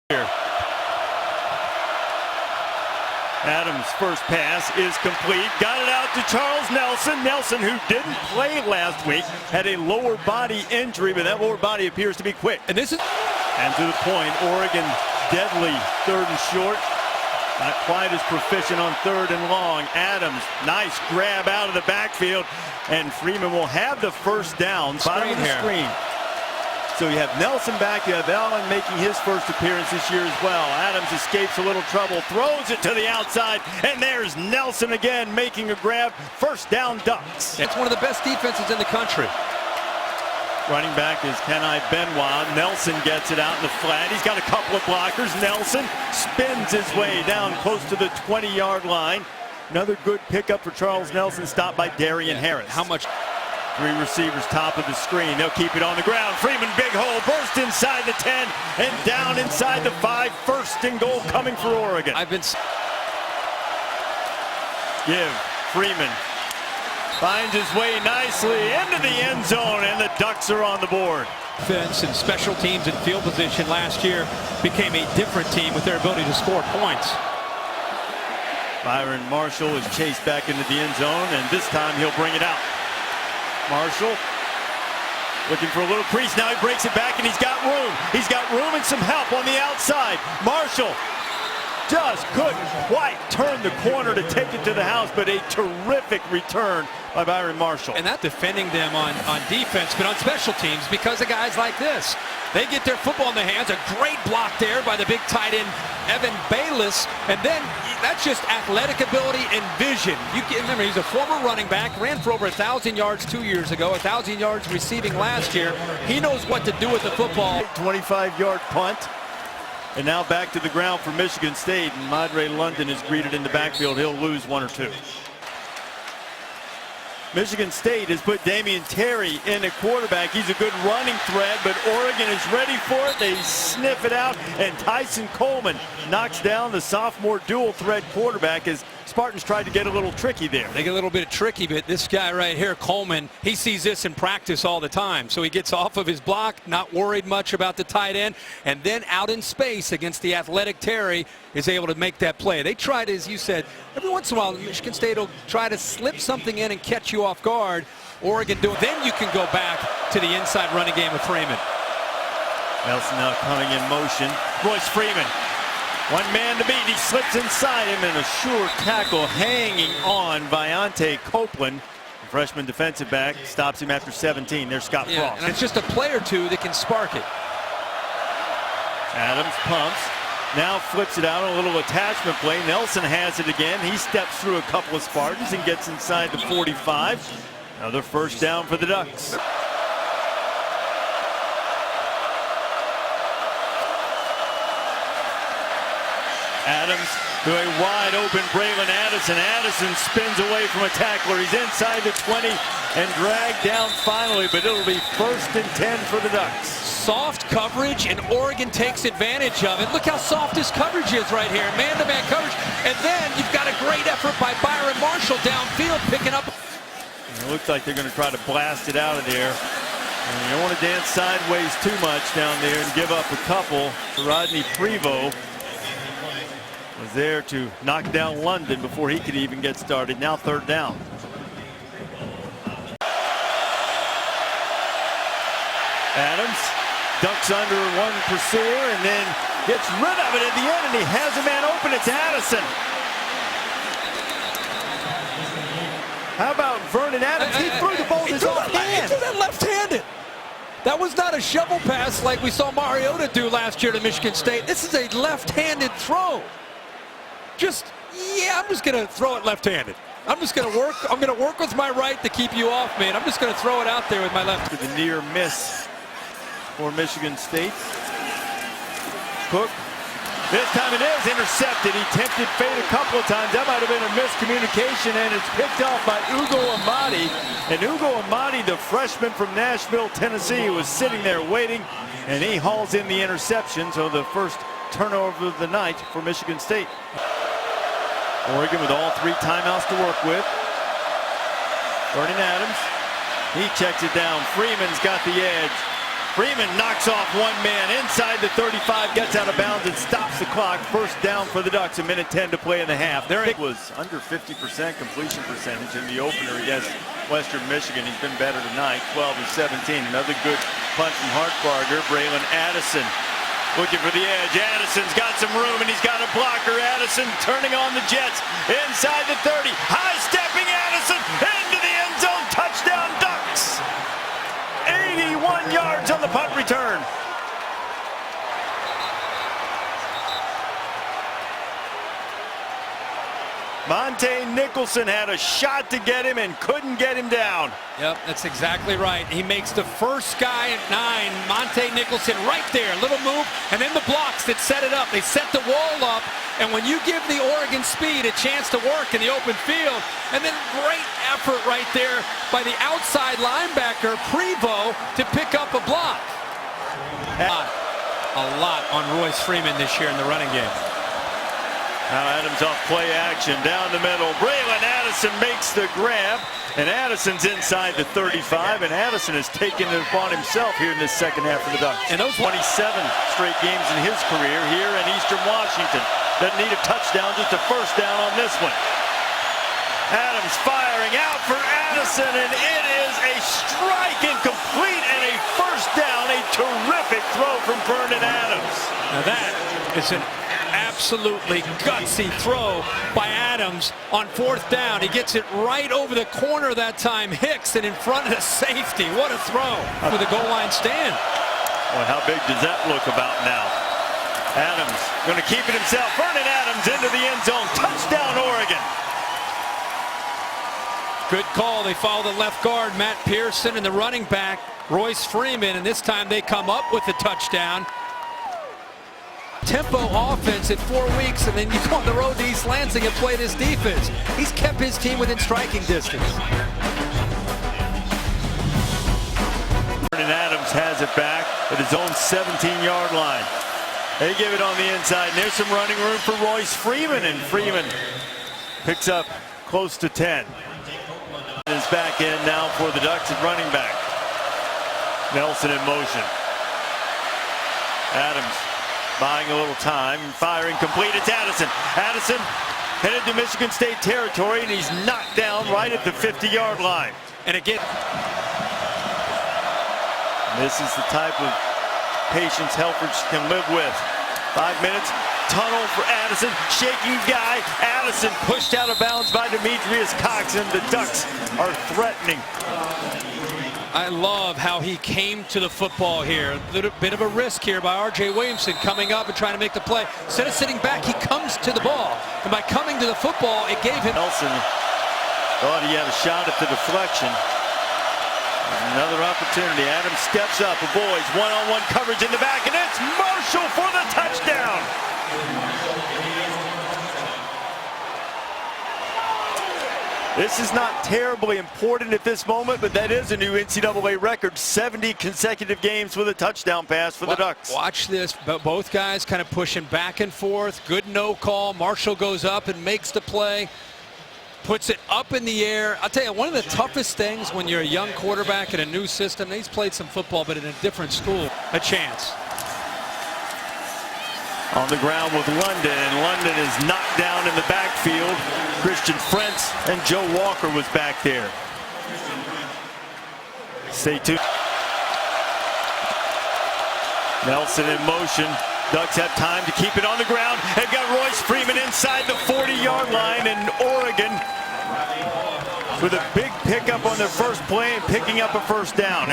here. Adams' first pass is complete. Got it out to Charles Nelson. Nelson, who didn't play last week, had a lower body injury, but that lower body appears to be quick. And this is, and to the point, Oregon deadly third and short. Not quite as proficient on third and long. Adams, nice grab out of the backfield, and Freeman will have the first down. Bottom of the screen. So you have Nelson back, you have Allen making his first appearance this year as well. Adams escapes a little trouble, throws it to the outside, and there's Nelson again making a grab. First down, Ducks. It's one of the best defenses in the country. Running back is Kenai Benoit. Nelson gets it out in the flat. He's got a couple of blockers. Nelson spins his way down close to the 20-yard line. Another good pickup for Charles Nelson, stopped by Darian Harris. How much? Three receivers top of the screen. They'll keep it on the ground. Freeman, big hole, burst inside the 10 and down inside the 5. First and goal coming for Oregon. Give Freeman. Finds his way nicely into the end zone, and the Ducks are on the board. Defense and special teams and field position last year became a different team with their ability to score points. Byron Marshall is chased back into the end zone, and this time he'll bring it out. Marshall looking for a little crease. Now he breaks it back, and he's got room. He's got room and some help on the outside. Marshall just couldn't quite turn the corner to take it to the house, but a terrific return by Byron Marshall. And not defending them on defense, but on special teams because of guys like this. They get their football in their hands. A great block there by the big tight end, Evan Bayless. And then that's just athletic ability and vision. You can remember, he's a former running back, ran for over 1,000 yards 2 years ago, 1,000 yards receiving last year. He knows what to do with the football. 25-yard punt. And now back to the ground for Michigan State. And Madre London is greeted in the backfield. He'll lose 1 or 2. Michigan State has put Damian Terry in at quarterback. He's a good running threat, but Oregon is ready for it. They sniff it out, and Tyson Coleman knocks down the sophomore dual threat quarterback as Spartans tried to get a little tricky there. They get a little bit tricky, but this guy right here, Coleman, he sees this in practice all the time. So he gets off of his block, not worried much about the tight end, and then out in space against the athletic Terry is able to make that play. They tried, as you said, every once in a while, Michigan State will try to slip something in and catch you off guard. Oregon do it. Then you can go back to the inside running game with Freeman. Nelson now coming in motion. Royce Freeman. One man to beat. He slips inside him, and a sure tackle hanging on Viante Copeland. The freshman defensive back stops him after 17. There's Scott Frost. And it's just a play or two that can spark it. Adams pumps. Now flips it out on a little attachment play. Nelson has it again. He steps through a couple of Spartans and gets inside the 45. Another first down for the Ducks. Adams to a wide open Braylon Addison. Addison spins away from a tackler. He's inside the 20 and dragged down finally, but it'll be 1st and 10 for the Ducks. Soft coverage, and Oregon takes advantage of it. Look how soft his coverage is right here. Man-to-man coverage. And then you've got a great effort by Byron Marshall downfield picking up. It looks like they're going to try to blast it out of there. And you don't want to dance sideways too much down there and give up a couple. Rodney Prevost was there to knock down London before he could even get started. Now 3rd down. Adams ducks under one pursuer and then gets rid of it at the end, and he has a man open. It's Addison. How about Vernon Adams? He threw the ball in his off hand. He threw that left-handed. That was not a shovel pass like we saw Mariota do last year to Michigan State. This is a left-handed throw. I'm just going to throw it left-handed. I'm just going to work. I'm going to work with my right to keep you off, man. I'm just going to throw it out there with my left. The near miss for Michigan State. Cook. This time it is intercepted. He tempted fate a couple of times. That might have been a miscommunication, and it's picked off by Ugo Amadi. And Ugo Amadi, the freshman from Nashville, Tennessee, was sitting there waiting, and he hauls in the interception. So the first turnover of the night for Michigan State. Oregon with all 3 timeouts to work with. Vernon Adams, he checks it down. Freeman's got the edge. Freeman knocks off one man inside the 35, gets out of bounds and stops the clock. First down for the Ducks, 1:10 to play in the half. There it was under 50% completion percentage in the opener against Western Michigan. He's been better tonight, 12 of 17. Another good punt from Hartbarger. Braylon Addison looking for the edge. Addison's got some room and he's got a blocker. Addison turning on the Jets inside the 30. High stepping Addison into the end zone. Touchdown Ducks. 81 yards on the punt return. Monte Nicholson had a shot to get him and couldn't get him down. Yep, that's exactly right. He makes the first guy at 9, Monte Nicholson, right there. Little move, and then the blocks that set it up. They set the wall up, and when you give the Oregon speed a chance to work in the open field, and then great effort right there by the outside linebacker, Prevost, to pick up a block. A lot on Royce Freeman this year in the running game. Now Adams off play action down the middle. Braylon Addison makes the grab, and Addison's inside the 35, and Addison has taken it upon himself here in this second half of the Ducks. And those 27 straight games in his career here in Eastern Washington. Doesn't need a touchdown, just a first down on this one. Adams firing out for Addison, and it is a strike incomplete and a first down. A terrific throw from Vernon Adams. Now that is an absolutely gutsy throw by Adams on fourth down. He gets it right over the corner that time. Hicks and in front of the safety. What a throw with a goal line stand. Well, how big does that look about now? Adams going to keep it himself. Vernon Adams into the end zone. Touchdown, Oregon. Good call. They follow the left guard, Matt Pearson, and the running back, Royce Freeman, and this time they come up with the touchdown. Tempo offense in 4 weeks, and then you go on the road to East Lansing and play this defense. He's kept his team within striking distance. Vernon Adams has it back at his own 17-yard line. They give it on the inside, and there's some running room for Royce Freeman, and Freeman picks up close to 10. Is back in now for the Ducks at running back. Nelson in motion. Adams buying a little time, firing complete. It's Addison. Addison headed to Michigan State territory, and he's knocked down right at the 50-yard line. And again, this is the type of patience Helfrich can live with. 5 minutes, tunnel for Addison, shaking guy. Addison pushed out of bounds by Demetrius Cox, and the Ducks are threatening. I love how he came to the football here. A little bit of a risk here by R.J. Williamson coming up and trying to make the play. Instead of sitting back, he comes to the ball. And by coming to the football, it gave him... Nelson thought he had a shot at the deflection. Another opportunity. Adams steps up, avoids one-on-one coverage in the back, and it's Marshall for the touchdown. This is not terribly important at this moment, but that is a new NCAA record. 70 consecutive games with a touchdown pass for the Ducks. Watch this. Both guys kind of pushing back and forth. Good no call. Marshall goes up and makes the play. Puts it up in the air. I'll tell you, one of the toughest things when you're a young quarterback in a new system, he's played some football, but in a different school, a chance. On the ground with London, and London is knocked down in the backfield. Christian Frentz and Joe Walker was back there. Stay tuned. Nelson in motion. Ducks have time to keep it on the ground. They've got Royce Freeman inside the 40-yard line, and Oregon with a big pickup on their first play and picking up a first down.